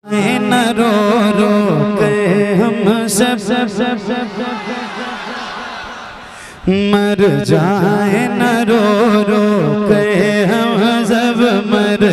न रो रो के हम सब मर जाए, न रो रो के हम सब मर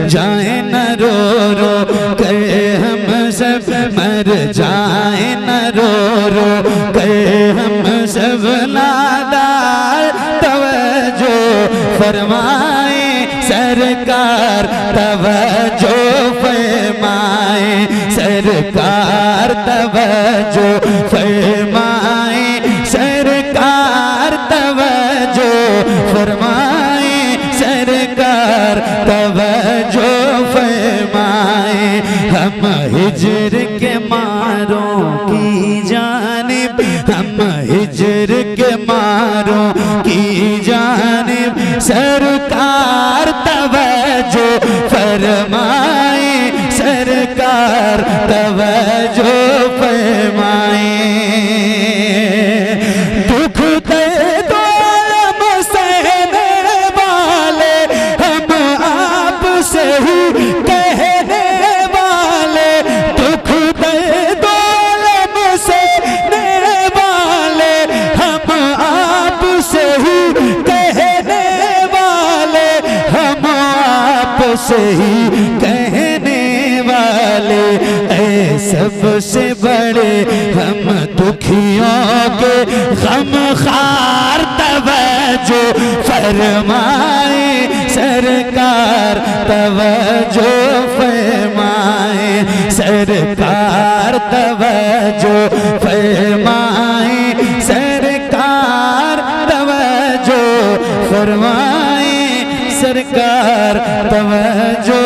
जाए, न रो रो के हम सब मर जाए, न रो रो के हम सब नादार तवज्जो फरमाए सरकार, तवज्जो फरमाए सरकार, तवज्जो फरमाए सरकार, तवज्जो फरमाए सरकार, तवज्जो फरमाए। हम हिज्र के मारों की जानिब, हम हिज्र के मारों की जानिब सरकार, तवज्जो फरमाए सरकार, तवज्जो फरमाए। दुख दर्द आलम सहने वाले हम आप से ही कहने वाले, दुख दर्द आलम सहने वाले हम आप से ही कहने वाले, हम आप से ही कहने वाले। ऐ सबसे बड़े हम दुखियों के गम खार, तवज्जो फरमाए सरकार, तवज्जो फरमाए सरकार, तवज्जो फरमाए सरकार, तवज्जो फरमाए सरकार, तवज्जो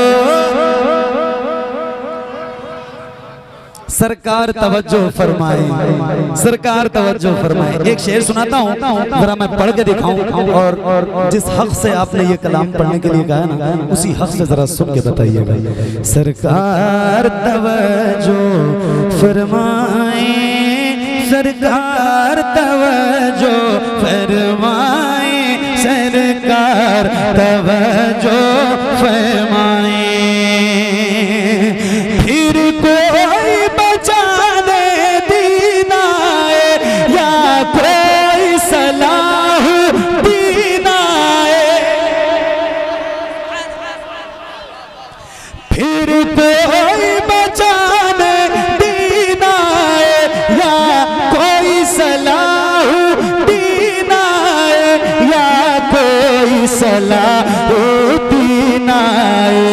सरकार, तवज्जो फरमाए सरकार, तवज्जो फरमाए। एक शेर सुनाता हूँ, जरा मैं पढ़ के दिखाऊं, और जिस हक से आपने ये कलाम पढ़ने के लिए कहा ना, उसी हक से जरा सुन के बताइएगा। सरकार तवज्जो फरमाए सरकार, तवज्जो फरमाए सरकार, तवज्जो फरमाए। फिर कोई बचाने दीनाए या कोई सलाह दीनाए, फिर कोई बचाने दीनाए या कोई सलाह दीनाए, या कोई सलाह दीनाए,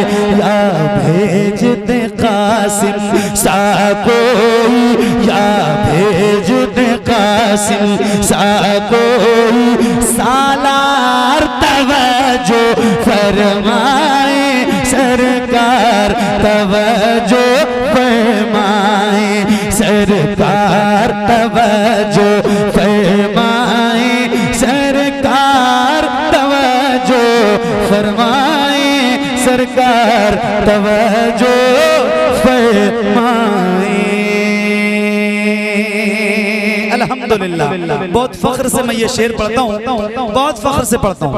या भेज दे कासिम सा कोई, या भेज दे कासिम सा कोई सालार, तवज्जो फरमाए सरकार, तवज्जो फरमाए सरकार, तवज्जो फरमाए सरकार, तवज्जो फरमाए सरकार, तवज्जो फरमाए। अल्हम्दुलिल्लाह, बहुत फख्र से मैं ये शेर पढ़ता हूँ, बहुत फख्र से पढ़ता हूँ,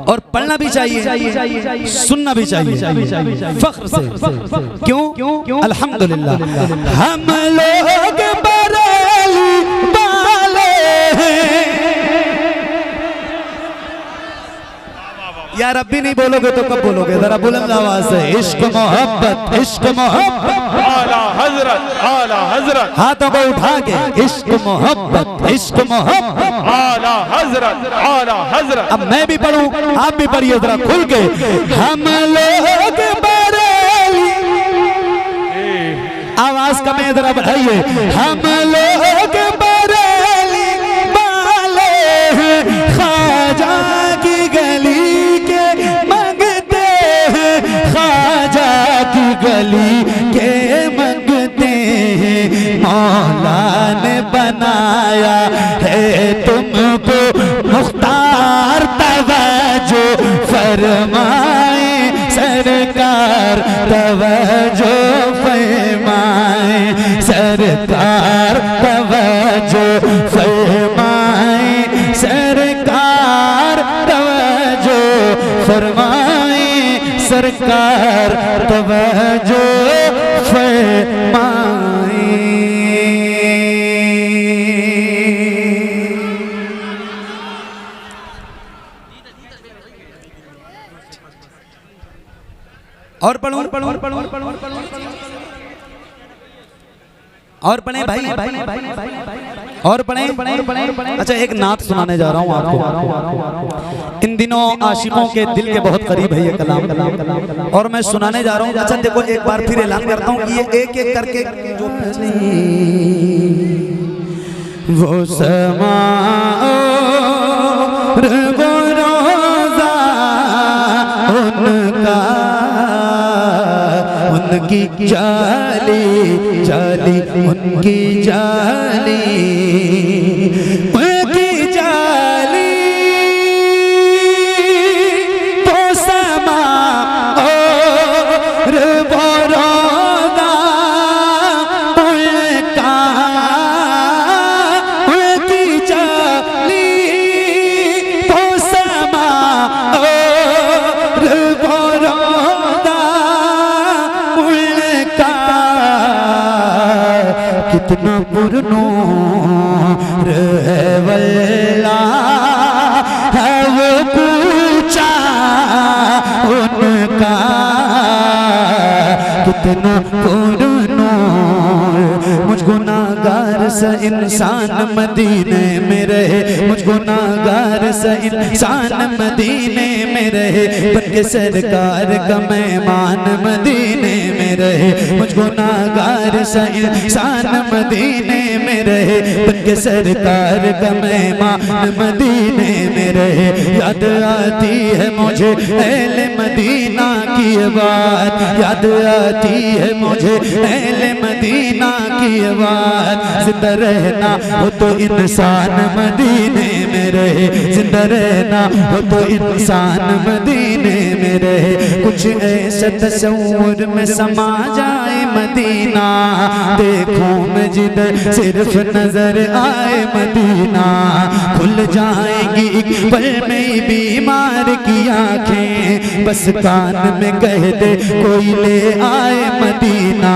और पढ़ना भी चाहिए, सुनना भी चाहिए फख्र से। क्यों? अल्हम्दुलिल्लाह। हम लोग बरेली वाले हैं, यार अब भी नहीं बोलोगे तो कब बोलोगे? जरा बुलंद आवाज से इश्क मोहब्बत, इश्क मोहब्बत, आला हजरत, आला हजरत, हाथों को उठा के इश्क मोहब्बत, इश्क मोहब्बत, आला हजरत, आला हजरत। अब मैं भी पढ़ूं, आप भी पढ़िए जरा खुल के। हम लोग बरेली, आवाज कम है जरा बढ़ाइए। हम लोग बरेली वाले हैं, ख्वाजा की गली के मंगते हैं, ख्वाजा की गली के मंगते हैं। मौला ने बनाया है तुमको मुख्तार, तवज्जो फरमाए सरकार, तवज्जो फरमाए सरकार, तवज्जो फरमाए सरकार, तवज्जो फरमाए सरकार, तवज्जो और पढ़ो और पढ़े भाई और पढ़े। अच्छा एक नात सुनाने जा रहा हूँ आपको। इन दिनों आशिकों के दिल के बहुत करीब है ये कलाम और मैं सुनाने जा रहा हूँ। अच्छा देखो एक बार फिर ऐलान करता हूँ कि ये एक एक करके जो वो समा उनका उनकी जाली जाली उनकी जाली उनकी जाली तो समा और बरोदा उनका उनकी जाली तो समा और बरोदा उनका कितना पुरनूर है वल्ला है वो पूछा उनका कितना पुरनूर। मुझ गुनाहगार से इंसान मदीने में रहे मुझ गुनाहगार से इंसान मदीने में रहे बनके सरकार का मेहमान मदीने में रहे मुझ गुनाहगार से इंसान मदीने में रहे बनके सरकार का मेहमान मदीने में रहे। याद आती है मुझे अहले मदीना की बात याद आती है मुझे अहले मदीना की बात। जिंदा रहना हो तो इंसान मदीने में रहे जिंदा रहना हो तो इंसान मदीने में रहे। कुछ ऐसा तस्वुर में समा जाए मदीना देखूं मैं जिधर सिर्फ नजर आए मदीना खुल जाएंगी एक पल में बीमार की आंखें बस कान में कह दे कोई ले आए मदीना।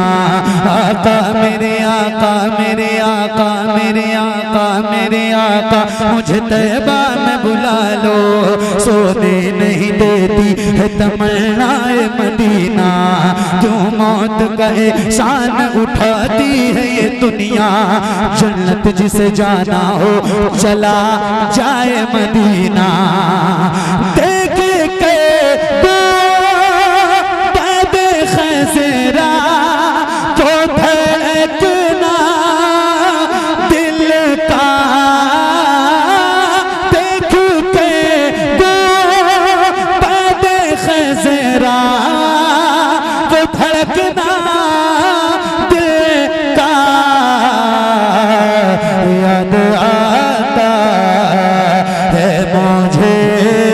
आका मेरे आका मेरे आका मेरे आका मेरे आका मुझे तैबा में बुला लो सोने नहीं देती है तमन्नाए मदीना। क्यों मौत का एहसान उठाती है ये दुनिया जन्नत जिसे जाना हो चला जाए मदीना। देख के खैज़रा तो धड़कना दिल का देख के खैज़रा तो धड़कना दिल का याद आता है मुझे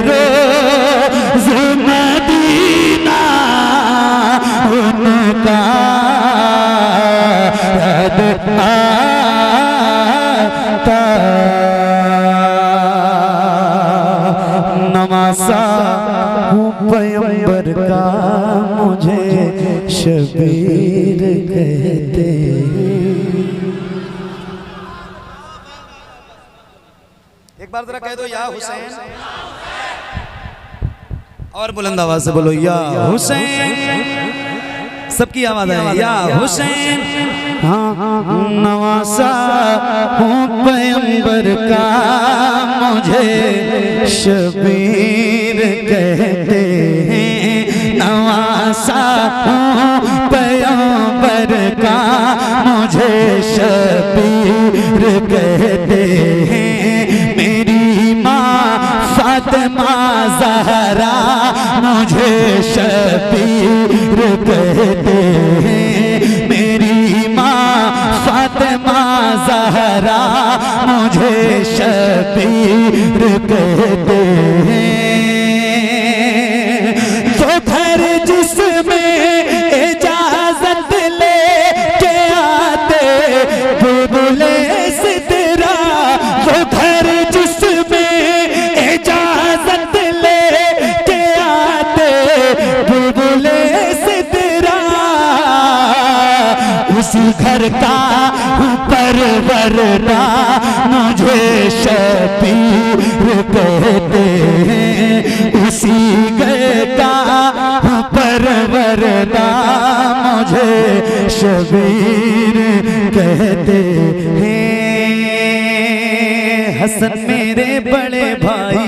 रोज़ मदीना उनका याद आता। नवासा हूँ पैगंबर का मुझे शबीर कहते। एक बार जरा कह दो या हुसैन और बुलंद आवाज से बोलो या हुसैन। सबकी आवाज है या हुसैन। हाँ नवासा हूँ पैगंबर का मुझे शबीर कहते हैं। नवासा हूँ पैगंबर का मुझे शबीर कहते हैं। मेरी माँ फातिमा ज़हरा मुझे शबीर कहते हैं। मेरी माँ फातिमा ज़हरा मुझे शबीर कहते हैं। तो घर जिसमें इजाजत ले के आते बुलबुले सिदरा वो घर जिसमें इजाजत ले के आते बुलबुले सिदरा इसी घर का परवरदा मुझे शबीर कहते हैं, इसी घर का परवरदा मुझे शबीर कहते हैं। हसन मेरे बड़े भाई,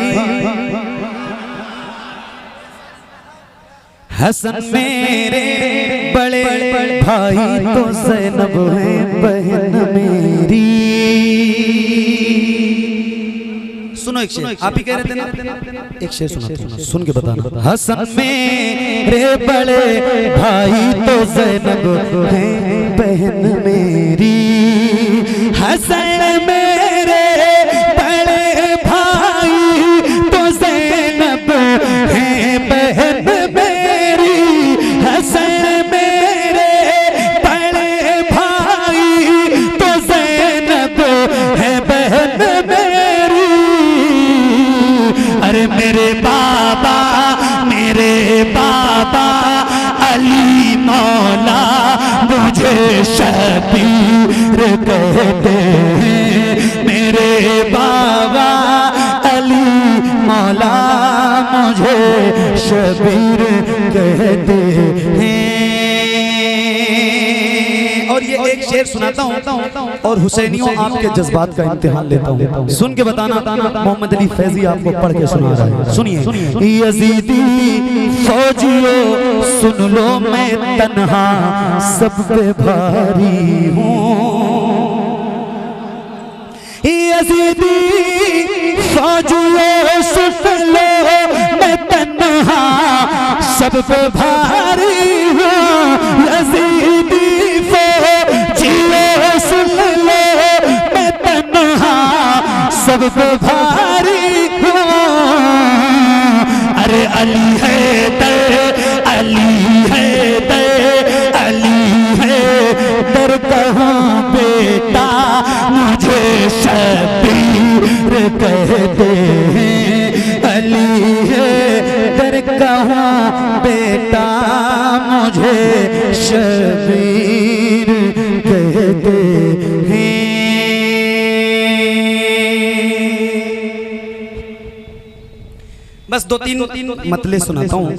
हसन मेरे बड़े भाई तो ज़ैनब है बहन मेरी। सुनो एक शेर, आप ही कह रहे थे ना, एक शेर सुना, सुन के बताना। हसन मेरे बड़े भाई तो ज़ैनब है बहन मेरी, हसन मेरे बड़े भाई तो ज़ैनब है बहन मेरी, हसन मेरे बड़े भाई तो ज़ैनब है बहन मेरी। अरे मेरे बाबा अली मौला मुझे शबीर कहते हैं, मेरे बाबा अली मौला मुझे शबीर कहते हैं। और ये एक शेर सुनाता हूँ और हुसैनियों आपके जज्बात का इम्तिहान लेता हूँ, सुन के बताना। मोहम्मद अली फैजी आपको पढ़ के सुना रहा है, सुनिए। यजीदी फौजियों सुन लो मैं तन्हा सब पे भारी हूँ, यजीदी फौजियों सुन लो मैं तन्हा सब पे भारी हूँ, यजीदी फौजियों सुन लो मैं तन्हा सब पे भारी हूँ। अरे अली है दर कहूँ बेटा मुझे शबीर कहते हैं, अली है दर कहूँ बेटा मुझे शबीर कहते हैं। बस दो तीन मतले सुनाता हूँ।